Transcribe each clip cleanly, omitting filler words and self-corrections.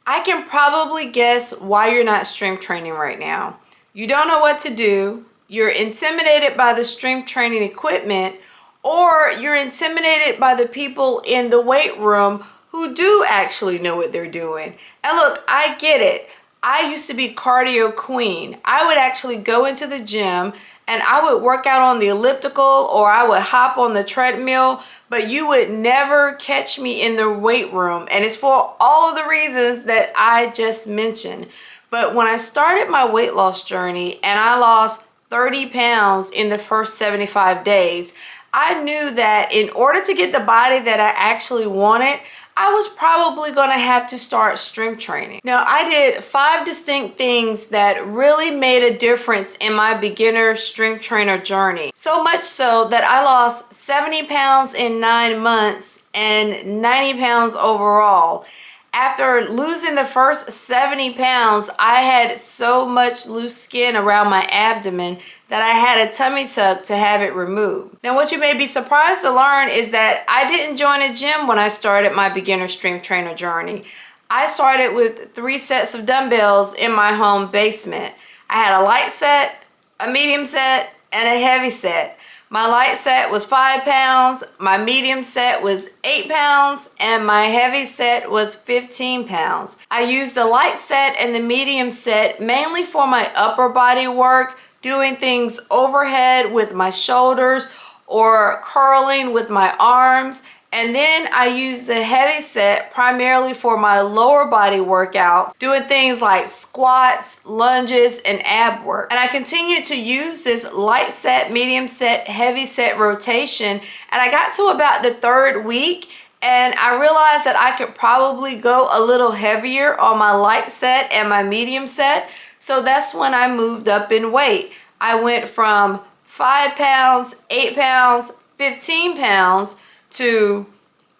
I can probably guess why you're not strength training right now. You don't know what to do, you're intimidated by the strength training equipment, or you're intimidated by the people in the weight room who do actually know what they're doing. And look, I get it. I used to be cardio queen. I would actually go into the gym and I would work out on the elliptical or I would hop on the treadmill, but you would never catch me in the weight room. And it's for all of the reasons that I just mentioned. But when I started my weight loss journey and I lost 30 pounds in the first 75 days, I knew that in order to get the body that I actually wanted, I was probably gonna have to start strength training. Now, I did 5 distinct things that really made a difference in my beginner strength trainer journey. So much so that I lost 70 pounds in 9 months and 90 pounds overall. After losing the first 70 pounds, I had so much loose skin around my abdomen that I had a tummy tuck to have it removed. Now, what you may be surprised to learn is that I didn't join a gym when I started my beginner strength trainer journey. I started with 3 sets of dumbbells in my home basement. I had a light set, a medium set, and a heavy set. My light set was 5 pounds, my medium set was 8 pounds, and my heavy set was 15 pounds. I used the light set and the medium set mainly for my upper body work, doing things overhead with my shoulders or curling with my arms. And then I used the heavy set primarily for my lower body workouts, doing things like squats, lunges, and ab work. And I continued to use this light set, medium set, heavy set rotation. And I got to about the 3rd week and I realized that I could probably go a little heavier on my light set and my medium set. So that's when I moved up in weight. I went from 5 pounds, 8 pounds, 15 pounds, to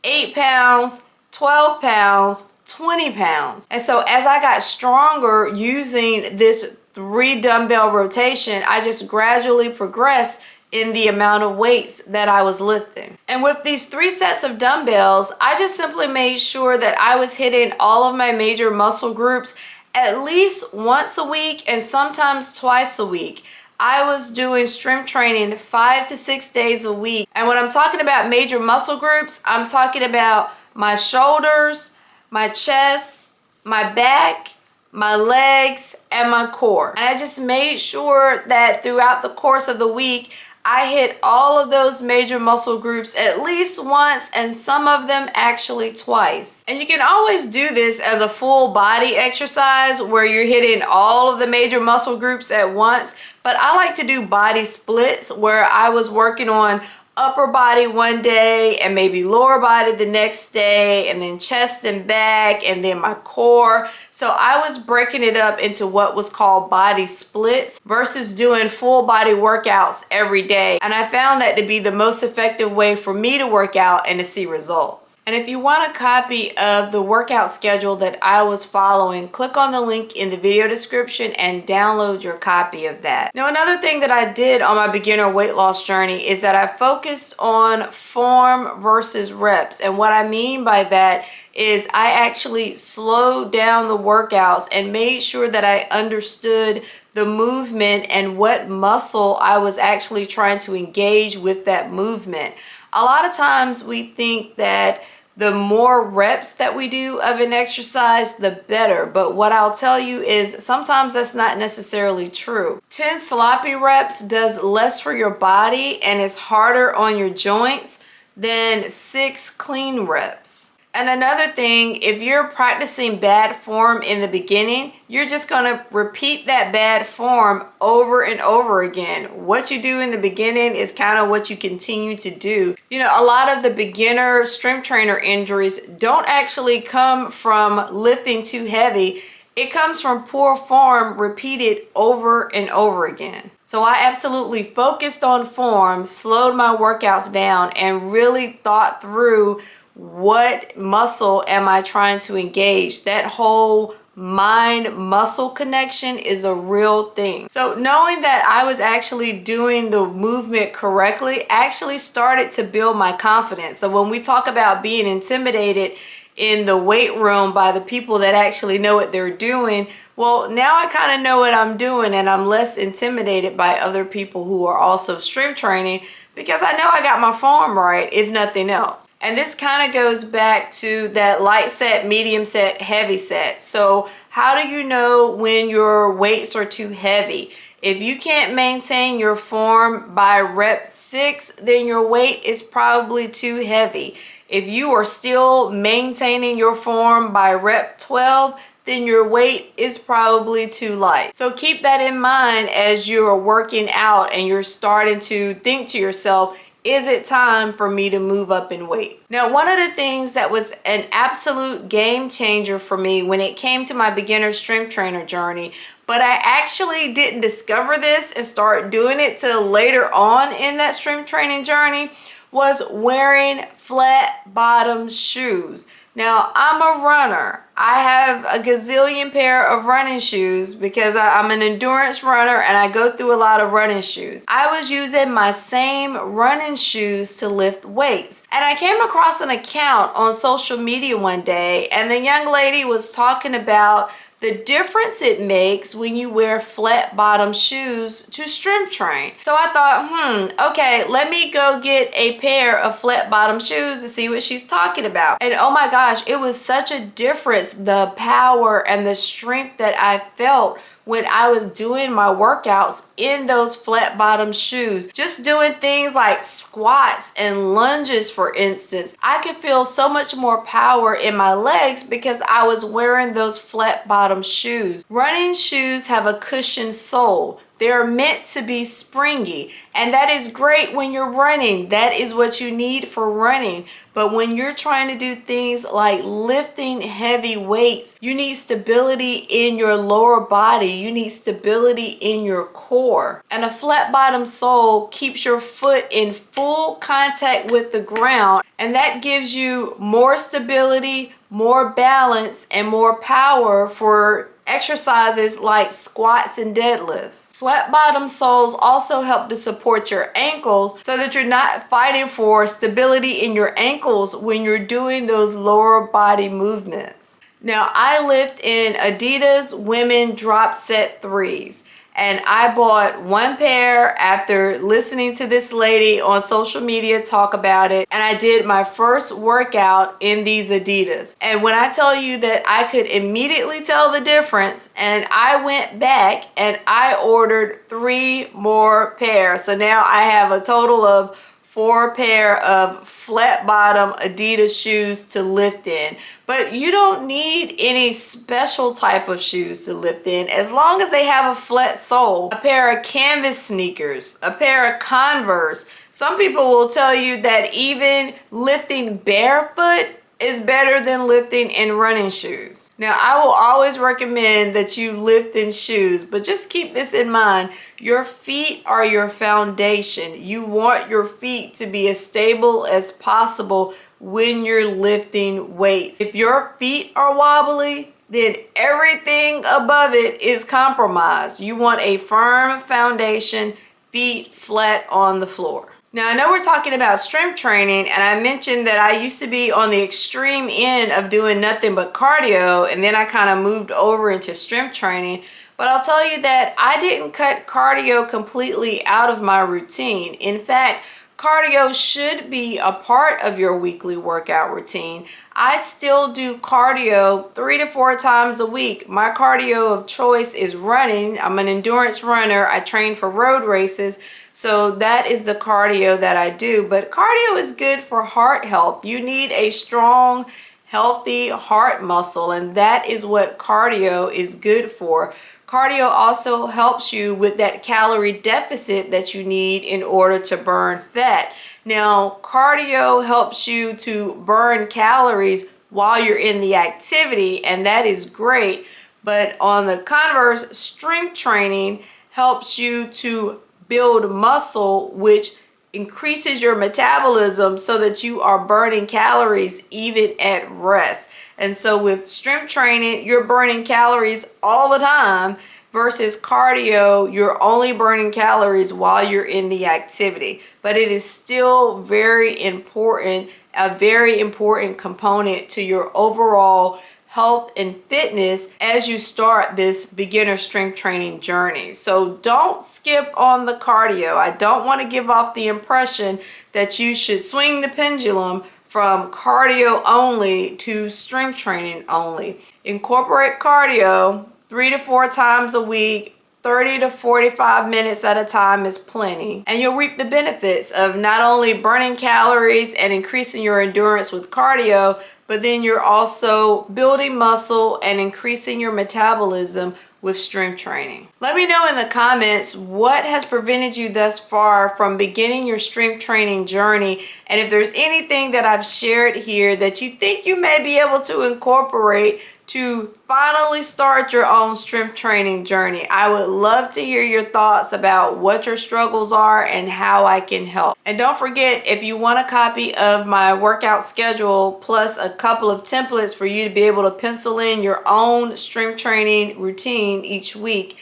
8 pounds, 12 pounds, 20 pounds. And so as I got stronger using this 3 dumbbell rotation, I just gradually progressed in the amount of weights that I was lifting. And with these 3 sets of dumbbells, I just simply made sure that I was hitting all of my major muscle groups at least once a week and sometimes twice a week. I was doing strength training 5 to 6 days a week. And when I'm talking about major muscle groups, I'm talking about my shoulders, my chest, my back, my legs, and my core. And I just made sure that throughout the course of the week, I hit all of those major muscle groups at least once, and some of them actually twice. And you can always do this as a full body exercise where you're hitting all of the major muscle groups at once. But I like to do body splits where I was working on upper body one day and maybe lower body the next day, and then chest and back, and then my core. So I was breaking it up into what was called body splits versus doing full body workouts every day. And I found that to be the most effective way for me to work out and to see results. And if you want a copy of the workout schedule that I was following, click on the link in the video description and download your copy of that. Now, another thing that I did on my beginner weight loss journey is that I focused on form versus reps. And what I mean by that is I actually slowed down the workouts and made sure that I understood the movement and what muscle I was actually trying to engage with that movement. A lot of times we think that the more reps that we do of an exercise, the better. But what I'll tell you is sometimes that's not necessarily true. 10 sloppy reps does less for your body and is harder on your joints than 6 clean reps. And another thing, if you're practicing bad form in the beginning, you're just gonna repeat that bad form over and over again. What you do in the beginning is kind of what you continue to do. You know, a lot of the beginner strength trainer injuries don't actually come from lifting too heavy. It comes from poor form repeated over and over again. So I absolutely focused on form, slowed my workouts down, and really thought through what muscle am I trying to engage. That whole mind muscle connection is a real thing. So knowing that I was actually doing the movement correctly actually started to build my confidence. So when we talk about being intimidated in the weight room by the people that actually know what they're doing, well, now I kind of know what I'm doing and I'm less intimidated by other people who are also strength training because I know I got my form right, if nothing else. And this kind of goes back to that light set, medium set, heavy set. So how do you know when your weights are too heavy? If you can't maintain your form by rep 6, then your weight is probably too heavy. If you are still maintaining your form by rep 12, then your weight is probably too light. So keep that in mind as you're working out and you're starting to think to yourself, is it time for me to move up in weights? Now, one of the things that was an absolute game changer for me when it came to my beginner strength trainer journey, but I actually didn't discover this and start doing it till later on in that strength training journey, was wearing flat bottom shoes. Now, I'm a runner. I have a gazillion pair of running shoes because I'm an endurance runner and I go through a lot of running shoes. I was using my same running shoes to lift weights. And I came across an account on social media one day and the young lady was talking about the difference it makes when you wear flat bottom shoes to strength train. So I thought, okay, let me go get a pair of flat bottom shoes to see what she's talking about. And oh my gosh, it was such a difference, the power and the strength that I felt when I was doing my workouts in those flat bottom shoes. Just doing things like squats and lunges, for instance. I could feel so much more power in my legs because I was wearing those flat bottom shoes. Running shoes have a cushioned sole. They're meant to be springy, and that is great when you're running. That is what you need for running. But when you're trying to do things like lifting heavy weights, you need stability in your lower body. You need stability in your core. And a flat bottom sole keeps your foot in full contact with the ground, and that gives you more stability, more balance, and more power for exercises like squats and deadlifts. Flat bottom soles also help to support your ankles so that you're not fighting for stability in your ankles when you're doing those lower body movements. Now, I lift in Adidas women drop set 3s. And I bought one pair after listening to this lady on social media talk about it. And I did my first workout in these Adidas. And when I tell you that I could immediately tell the difference, and I went back and I ordered 3 more pairs. So now I have a total of 4 pair of flat bottom Adidas shoes to lift in. But you don't need any special type of shoes to lift in as long as they have a flat sole. A pair of canvas sneakers, a pair of Converse. Some people will tell you that even lifting barefoot is better than lifting in running shoes. Now, I will always recommend that you lift in shoes, but just keep this in mind. Your feet are your foundation. You want your feet to be as stable as possible when you're lifting weights. If your feet are wobbly, then everything above it is compromised. You want a firm foundation, feet flat on the floor. Now, I know we're talking about strength training, and I mentioned that I used to be on the extreme end of doing nothing but cardio, and then I kind of moved over into strength training. But I'll tell you that I didn't cut cardio completely out of my routine. In fact, cardio should be a part of your weekly workout routine. I still do cardio 3 to 4 times a week. My cardio of choice is running. I'm an endurance runner. I train for road races. So that is the cardio that I do. But cardio is good for heart health. You need a strong, healthy heart muscle, and that is what cardio is good for. Cardio also helps you with that calorie deficit that you need in order to burn fat. Now, cardio helps you to burn calories while you're in the activity, and that is great. But on the converse, strength training helps you to build muscle, which increases your metabolism so that you are burning calories even at rest. And so with strength training, you're burning calories all the time, versus cardio, you're only burning calories while you're in the activity. But it is still very important a very important component to your overall health and fitness as you start this beginner strength training journey. So don't skip on the cardio. I don't want to give off the impression that you should swing the pendulum from cardio only to strength training only. Incorporate cardio 3 to 4 times a week. 30 to 45 minutes at a time is plenty, and you'll reap the benefits of not only burning calories and increasing your endurance with cardio, but then you're also building muscle and increasing your metabolism with strength training. Let me know in the comments what has prevented you thus far from beginning your strength training journey, and if there's anything that I've shared here that you think you may be able to incorporate to finally start your own strength training journey. I would love to hear your thoughts about what your struggles are and how I can help. And don't forget, if you want a copy of my workout schedule plus a couple of templates for you to be able to pencil in your own strength training routine each week,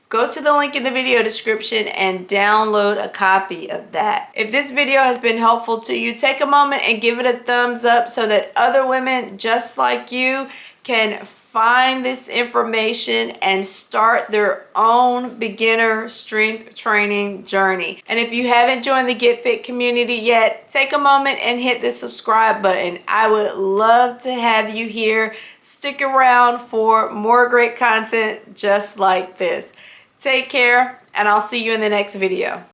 go to the link in the video description and download a copy of that. If this video has been helpful to you, take a moment and give it a thumbs up so that other women just like you can find this information and start their own beginner strength training journey. And if you haven't joined the Get Fit community yet, take a moment and hit the subscribe button. I would love to have you here. Stick around for more great content just like this. Take care, and I'll see you in the next video.